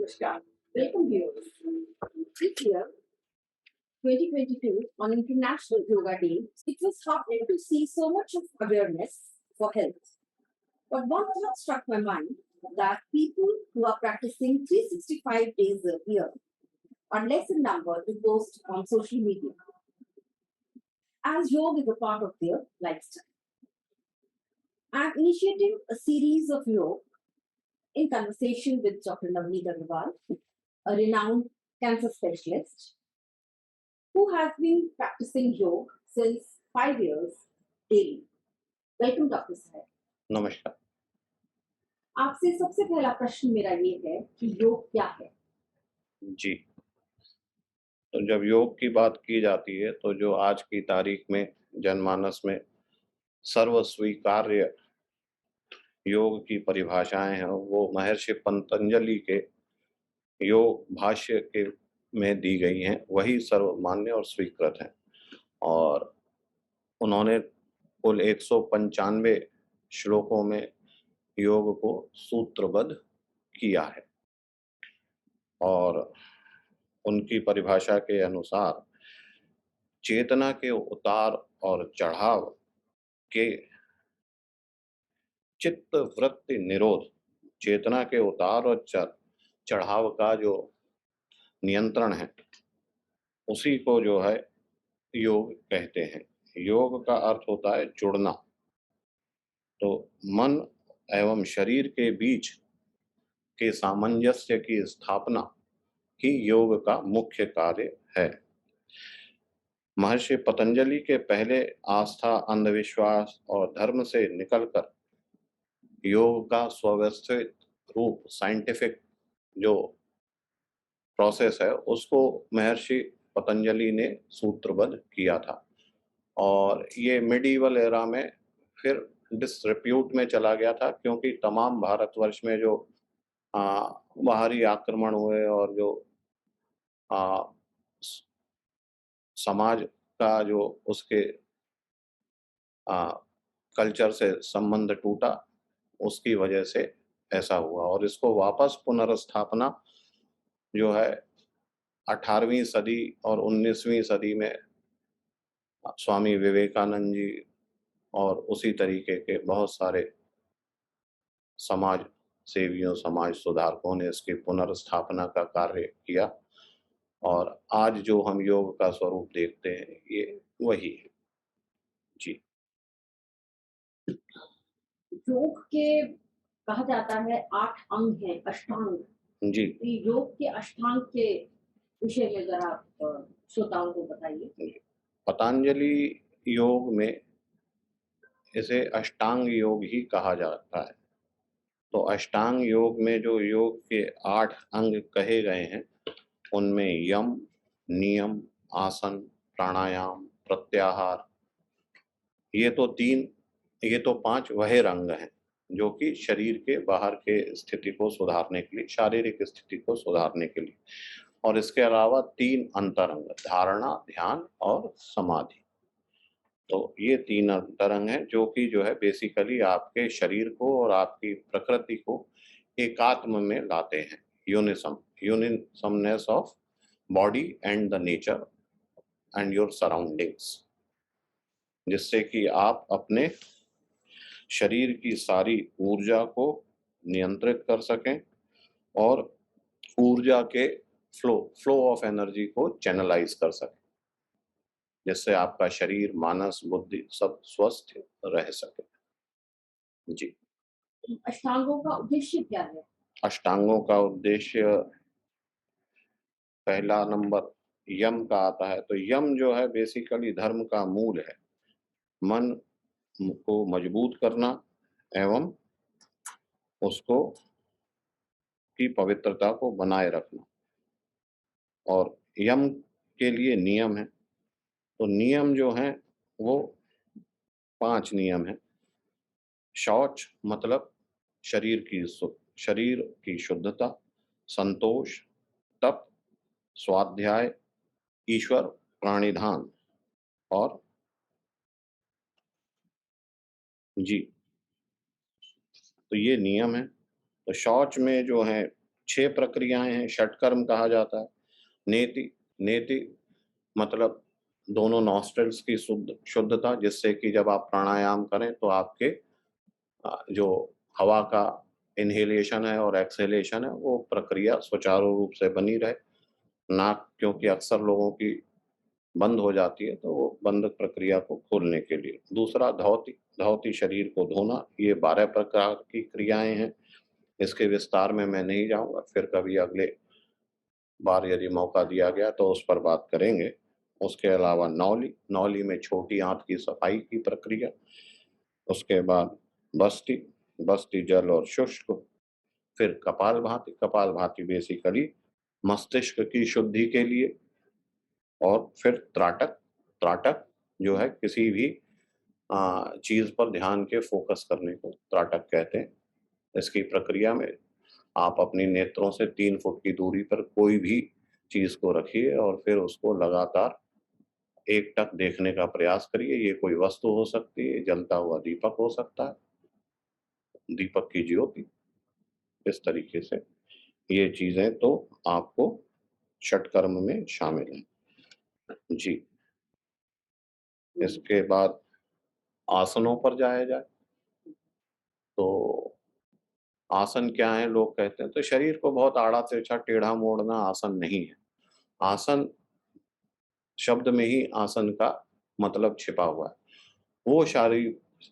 Namaskar. Welcome viewers. This year, 2022, on International Yoga Day, it was heartening to see so much of awareness for health. But one thought struck my mind that people who are practicing 365 days a year are less in number to post on social media, as yoga is a part of their lifestyle. I'm initiating a series of yoga in conversation with Dr. Navneet Agarwal, a renowned cancer specialist who has been practicing yoga since 5 years daily. Welcome, Dr. Sahib. नमस्कार। आपसे सबसे पहला प्रश्न मेरा ये है कि योग क्या है? जी, तो जब योग की बात की जाती है तो जो आज की तारीख में जनमानस में सर्व स्वीकार्य योग की परिभाषाएं हैं वो महर्षि पतंजलि के योग भाष्य के में दी गई हैं, वही सर्वमान्य और स्वीकृत हैं। और उन्होंने कुल 195 श्लोकों में योग को सूत्रबद्ध किया है और उनकी परिभाषा के अनुसार चेतना के उतार और चढ़ाव के चित्त वृत्ति निरोध, चेतना के उतार और चढ़ाव का जो नियंत्रण है उसी को जो है योग कहते हैं। योग का अर्थ होता है जुड़ना। तो मन एवं शरीर के बीच के सामंजस्य की स्थापना ही योग का मुख्य कार्य है। महर्षि पतंजलि के पहले आस्था, अंधविश्वास और धर्म से निकलकर योग का सुव्यवस्थित रूप, साइंटिफिक जो प्रोसेस है उसको महर्षि पतंजलि ने सूत्रबद्ध किया था और ये मिडीवल एरा में फिर डिसरिप्यूट में चला गया था, क्योंकि तमाम भारतवर्ष में जो बाहरी आक्रमण हुए और जो समाज का जो उसके कल्चर से संबंध टूटा, उसकी वजह से ऐसा हुआ। और इसको वापस पुनर्स्थापना जो है 18वीं सदी और 19वीं सदी में स्वामी विवेकानंद जी और उसी तरीके के बहुत सारे समाज सेवियों, समाज सुधारकों ने इसकी पुनर्स्थापना का कार्य किया और आज जो हम योग का स्वरूप देखते हैं ये वही है। जी, योग के कहा जाता है 8 अंग हैं, अष्टांग। जी, तो योग के अष्टांग के विषय में जरा श्रोताओं को बताइए। पतंजलि योग में इसे अष्टांग योग ही कहा जाता है। तो अष्टांग योग में जो योग के 8 अंग कहे गए हैं उनमें यम, नियम, आसन, प्राणायाम, प्रत्याहार, ये तो 5 वह अंग हैं जो कि शरीर के बाहर के स्थिति को सुधारने के लिए, शारीरिक स्थिति को सुधारने के लिए, और इसके अलावा 3 अंतरंग, धारणा, ध्यान और समाधि। तो ये 3 अंतरंग हैं जो कि जो है बेसिकली आपके शरीर को और आपकी प्रकृति को एकात्म में लाते हैं। Unisonness of body and the nature and your surroundings, जिससे कि आप अपने शरीर की सारी ऊर्जा को नियंत्रित कर सकें और ऊर्जा के फ्लो ऑफ एनर्जी को चैनलाइज कर सकें, जिससे आपका शरीर, मानस, बुद्धि सब स्वस्थ रह सके। जी, अष्टांगों का उद्देश्य क्या है? अष्टांगों का उद्देश्य पहला नंबर यम का आता है। तो यम जो है बेसिकली धर्म का मूल है। मन को मजबूत करना एवं उसको की पवित्रता को बनाए रखना। और यम के लिए नियम है। तो नियम जो हैं वो 5 नियम हैं। शौच मतलब शरीर की शुद्धता, संतोष, तप, स्वाध्याय, ईश्वर प्राणिधान और जी, तो ये नियम है। तो शौच में जो है 6 प्रक्रियाएं हैं, षटकर्म कहा जाता है। नेति, नेति मतलब दोनों नॉस्ट्रल्स की शुद्धता, जिससे कि जब आप प्राणायाम करें तो आपके जो हवा का इनहेलेशन है और एक्सहेलेशन है वो प्रक्रिया सुचारू रूप से बनी रहे। नाक क्योंकि अक्सर लोगों की बंद हो जाती है, तो वो बंद प्रक्रिया को खोलने के लिए। दूसरा धौती, धौती शरीर को धोना। ये 12 प्रकार की क्रियाएं हैं। इसके विस्तार में मैं नहीं जाऊंगा, फिर कभी अगले बार यदि मौका दिया गया तो उस पर बात करेंगे। उसके अलावा नौली, नौली में छोटी आंत की सफाई की प्रक्रिया। उसके बाद बस्ती, बस्ती जल और शुष्क। फिर कपालभाति, कपालभाति बेसिकली मस्तिष्क की शुद्धि के लिए। और फिर त्राटक, त्राटक जो है किसी भी चीज पर ध्यान के फोकस करने को त्राटक कहते हैं। इसकी प्रक्रिया में आप अपनी नेत्रों से 3 फुट की दूरी पर कोई भी चीज को रखिए और फिर उसको लगातार एकटक देखने का प्रयास करिए। ये कोई वस्तु हो सकती है, जलता हुआ दीपक हो सकता है, दीपक की ज्योति। इस तरीके से ये चीजें तो आपको षटकर्म में शामिल हैं जी। इसके बाद आसनों पर जाया जाए तो आसन क्या है लोग कहते हैं, तो शरीर को बहुत आड़ा तिरछा टेढ़ा मोड़ना आसन नहीं है। आसन शब्द में ही आसन का मतलब छिपा हुआ है।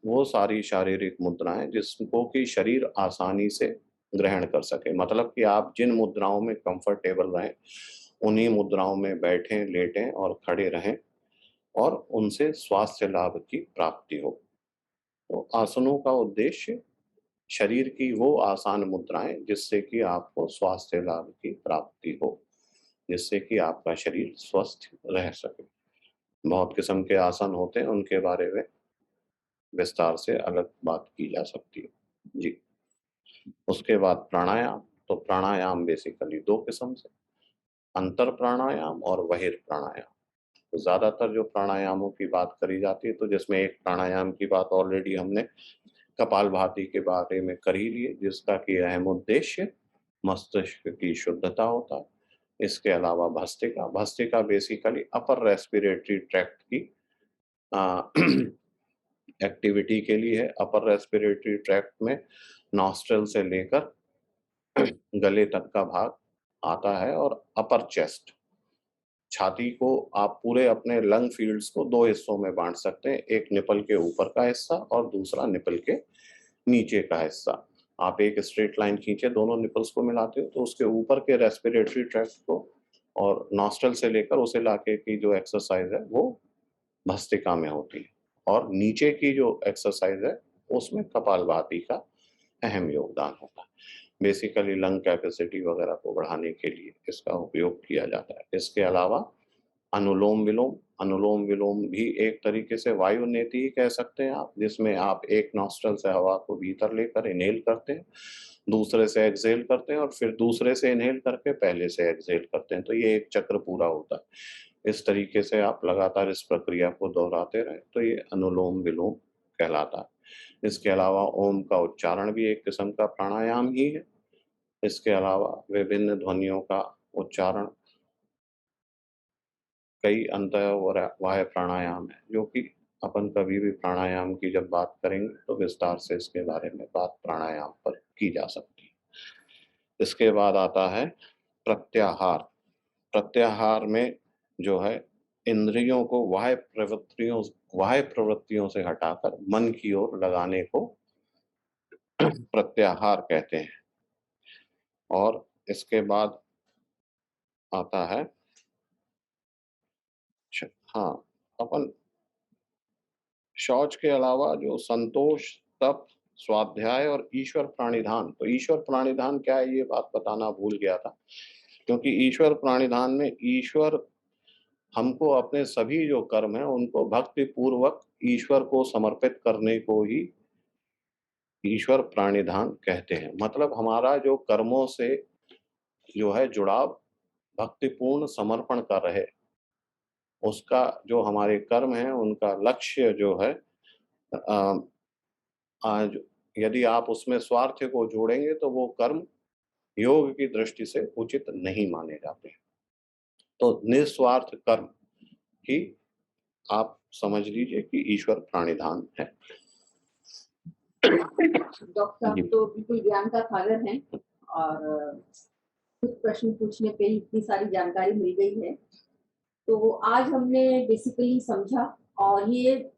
वो सारी शारीरिक मुद्राएं जिसको कि शरीर आसानी से ग्रहण कर सके। मतलब कि आप जिन मुद्राओं में कंफर्टेबल रहें उन्हीं मुद्राओं में बैठें, लेटें और खड़े रहें और उनसे स्वास्थ्य लाभ की प्राप्ति हो। तो आसनों का उद्देश्य शरीर की वो आसान मुद्राएं जिससे कि आपको स्वास्थ्य लाभ की प्राप्ति हो, जिससे कि आपका शरीर स्वस्थ रह सके। बहुत किस्म के आसन होते हैं, उनके बारे में विस्तार से अलग बात की जा सकती है जी। उसके बाद प्राणायाम। तो प्राणायाम बेसिकली 2 किस्म से, अंतर प्राणायाम और बहिर प्राणायाम। तो ज्यादातर जो प्राणायामों की बात करी जाती है, तो जिसमें एक प्राणायाम की बात ऑलरेडी हमने कपालभाति के बारे में कर ही लिए, जिसका कि अहम उद्देश्य मस्तिष्क की शुद्धता होता है। इसके अलावा bhastrika, bhastrika basically upper respiratory tract की एक्टिविटी के लिए है। अपर रेस्पिरेटरी ट्रैक्ट में नॉस्ट्रल से लेकर गले तक का भाग आता है और अपर चेस्ट, छाती को आप पूरे अपने लंग फील्ड्स को 2 हिस्सों में बांट सकते हैं, एक निपल के ऊपर का हिस्सा और दूसरा निपल के नीचे का हिस्सा। आप एक स्ट्रेट लाइन खींचे, दोनों निपल्स को मिलाते हो तो उसके ऊपर के रेस्पिरेटरी ट्रैक्ट को और नॉस्ट्रल से लेकर उस इलाके की जो एक्सरसाइज है वो भस्त्रिका में होती है, और नीचे की जो एक्सरसाइज है उसमें कपालभाति का अहम योगदान होता है। बेसिकली लंग कैपेसिटी वगैरह को बढ़ाने के लिए इसका उपयोग किया जाता है। इसके अलावा अनुलोम विलोम, अनुलोम विलोम भी एक तरीके से वायु नेति ही कह सकते हैं आप, जिसमें आप एक नॉस्ट्रल से हवा को भीतर लेकर इनहेल करते हैं, दूसरे से एक्सहेल करते हैं और फिर दूसरे से इनहेल करके पहले से एक्सहेल करते हैं। तो ये एक चक्र पूरा होता है। इस तरीके से आप लगातार इस प्रक्रिया को दोहराते रहें तो ये अनुलोम विलोम कहलाता है। इसके अलावा ओम का उच्चारण भी एक किस्म का प्राणायाम ही है। इसके अलावा विभिन्न ध्वनियों का उच्चारण, कई अंतः और बाह्य प्राणायाम है, जो कि अपन कभी भी प्राणायाम की जब बात करेंगे तो विस्तार से इसके बारे में बात प्राणायाम पर की जा सकती है। इसके बाद आता है प्रत्याहार। प्रत्याहार में जो है इंद्रियों को बाह्य प्रवृत्तियों से हटाकर मन की ओर लगाने को प्रत्याहार कहते हैं। और इसके बाद आता है हाँ, अपन शौच के अलावा जो संतोष, तप, स्वाध्याय और ईश्वर प्राणिधान, तो ईश्वर प्राणिधान क्या है ये बात बताना भूल गया था, क्योंकि ईश्वर प्राणिधान में ईश्वर हमको अपने सभी जो कर्म है उनको भक्ति पूर्वक ईश्वर को समर्पित करने को ही ईश्वर प्राणिधान कहते हैं। मतलब हमारा जो कर्मों से जो है जुड़ाव भक्तिपूर्ण समर्पण कर रहे, उसका जो हमारे कर्म है उनका लक्ष्य जो है आज यदि आप उसमें स्वार्थ को जोड़ेंगे तो वो कर्म योग की दृष्टि से उचित नहीं माने जाते हैं। तो निस्वार्थ कर्म ही आप समझ लीजिए कि ईश्वर प्राणिधान है। डॉक्टर साहब जी। तो बिल्कुल ज्ञान का सागर हैं और कुछ प्रश्न पूछने पे ही इतनी सारी जानकारी मिल गई है। तो आज हमने बेसिकली समझा और ये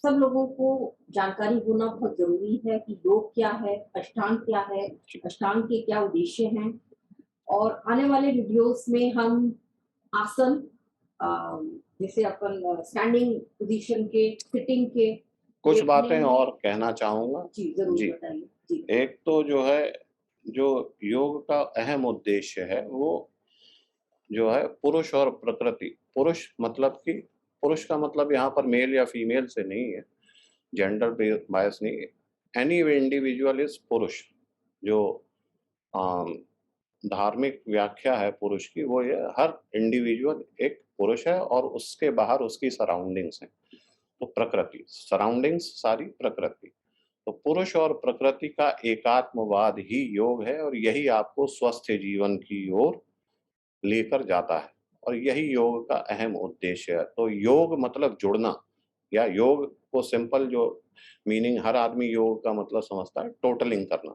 सब लोगों को जानकारी होना बहुत जरूरी है कि योग क्या है, अष्टांग क्या है, अष्टांग के क्या उद्देश्य हैं। और आने वाले वीडियोस में हम आसन जैसे अपन स्टैंडिंग पोजीशन के, सिटिंग के, कुछ लेटने बातें में। और कहना चाहूंगा। जी जरूर जी, बताइए। जी एक तो जो है, जो योग का अहम उद्देश्य है वो जो है पुरुष और प्रकृति। पुरुष मतलब कि पुरुष का मतलब यहाँ पर मेल या फीमेल से नहीं है, जेंडर बायस नहीं है। एनी इंडिविजुअल इज पुरुष। जो अम, धार्मिक व्याख्या है पुरुष की वो ये, हर इंडिविजुअल एक पुरुष है और उसके बाहर उसकी सराउंडिंग्स हैं। तो प्रकृति, सराउंडिंग्स सारी प्रकृति। तो पुरुष और प्रकृति का एकात्मवाद ही योग है और यही आपको स्वस्थ जीवन की ओर लेकर जाता है और यही योग का अहम उद्देश्य है। तो योग मतलब जुड़ना, या योग को सिंपल जो मीनिंग हर आदमी योग का मतलब समझता है, टोटलिंग करना।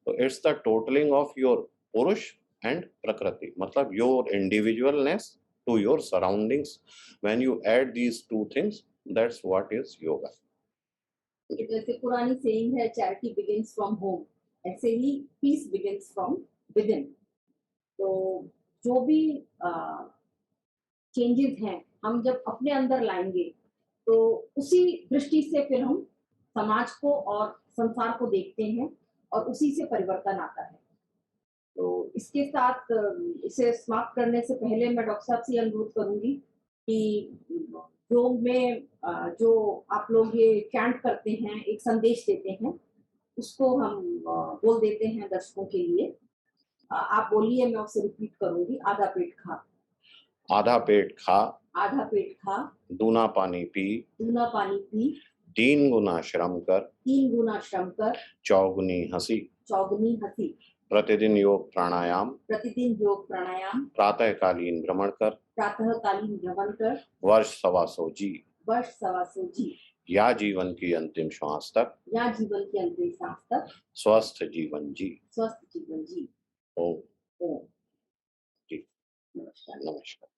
तो it's the totalling of your purush and prakriti, मतलब your individualness to your surroundings. When you add these two things, that's what is yoga. तो जैसे पुरानी सेइंग है चैरिटी बिगिंस फ्रॉम होम, ऐसे ही peace begins from within. तो जो भी चेंजेस हैं हम जब अपने अंदर लाएंगे तो उसी दृष्टि से फिर हम समाज को और संसार को देखते हैं और उसी से परिवर्तन आता है। तो इसके साथ इसे समाप्त करने से पहले मैं डॉक्टर साहब से ये अनुरोध करूंगी कि योग में जो आप लोग ये चैंट करते हैं, एक संदेश देते हैं, उसको हम बोल देते हैं दर्शकों के लिए। आप बोलिए, मैं उसे रिपीट करूंगी। आधा पेट खा, आधा पेट खा, आधा पेट खा, दूना पानी पी, दूना पानी पी, 3 गुना श्रम कर, 3 गुना श्रम कर, चौगुनी हंसी, चौगुनी हंसी। प्रतिदिन योग प्राणायाम, प्रतिदिन योग प्राणायाम, प्रातःकालीन भ्रमण कर, प्रातःकालीन भ्रमण कर, वर्ष 125 जी, वर्ष 125 जी, या जीवन की अंतिम श्वास तक या जीवन की अंतिम सांस तक स्वस्थ जीवन जी। स्वस्थ जीवन जी। ओम। ओम। जी, नमस्कार। नमस्कार।